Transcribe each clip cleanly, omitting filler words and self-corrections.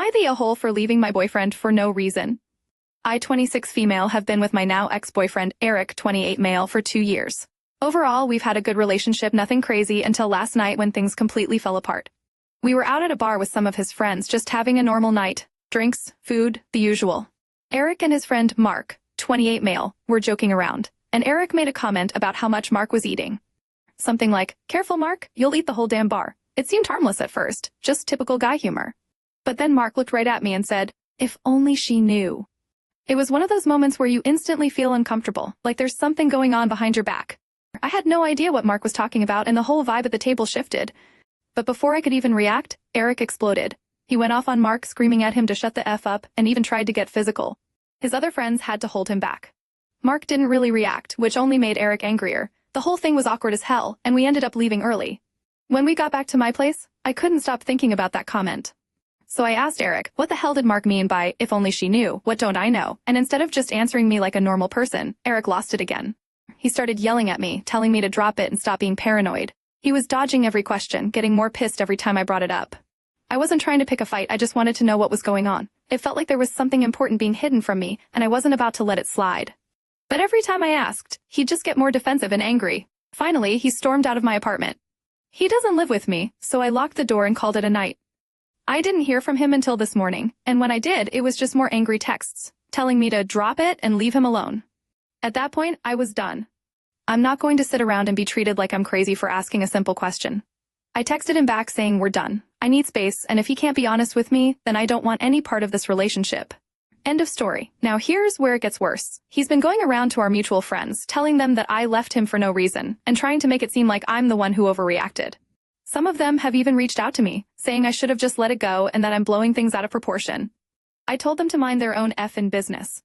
I the a-hole for leaving my boyfriend for no reason? I, 26 female, have been with my now ex-boyfriend, Eric, 28 male, for 2 years. Overall, we've had a good relationship, nothing crazy, until last night when things completely fell apart. We were out at a bar with some of his friends, just having a normal night. Drinks, food, the usual. Eric and his friend, Mark, 28 male, were joking around, and Eric made a comment about how much Mark was eating. Something like, "Careful, Mark, you'll eat the whole damn bar." It seemed harmless at first, just typical guy humor. But then Mark looked right at me and said, "If only she knew." It was one of those moments where you instantly feel uncomfortable, like there's something going on behind your back. I had no idea what Mark was talking about, and the whole vibe at the table shifted. But before I could even react, Eric exploded. He went off on Mark, screaming at him to shut the F up, and even tried to get physical. His other friends had to hold him back. Mark didn't really react, which only made Eric angrier. The whole thing was awkward as hell, and we ended up leaving early. When we got back to my place, I couldn't stop thinking about that comment. So I asked Eric, what the hell did Mark mean by, "If only she knew, what don't I know?" And instead of just answering me like a normal person, Eric lost it again. He started yelling at me, telling me to drop it and stop being paranoid. He was dodging every question, getting more pissed every time I brought it up. I wasn't trying to pick a fight, I just wanted to know what was going on. It felt like there was something important being hidden from me, and I wasn't about to let it slide. But every time I asked, he'd just get more defensive and angry. Finally, he stormed out of my apartment. He doesn't live with me, so I locked the door and called it a night. I didn't hear from him until this morning, and when I did, it was just more angry texts, telling me to drop it and leave him alone. At that point, I was done. I'm not going to sit around and be treated like I'm crazy for asking a simple question. I texted him back saying we're done. I need space, and if he can't be honest with me, then I don't want any part of this relationship. End of story. Now here's where it gets worse. He's been going around to our mutual friends, telling them that I left him for no reason, and trying to make it seem like I'm the one who overreacted. Some of them have even reached out to me, saying I should have just let it go and that I'm blowing things out of proportion. I told them to mind their own effing business.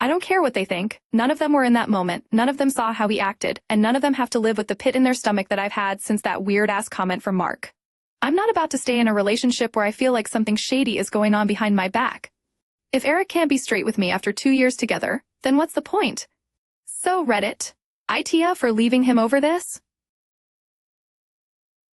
I don't care what they think. None of them were in that moment, none of them saw how he acted, and none of them have to live with the pit in their stomach that I've had since that weird-ass comment from Mark. I'm not about to stay in a relationship where I feel like something shady is going on behind my back. If Eric can't be straight with me after 2 years together, then what's the point? So Reddit, AITA for leaving him over this?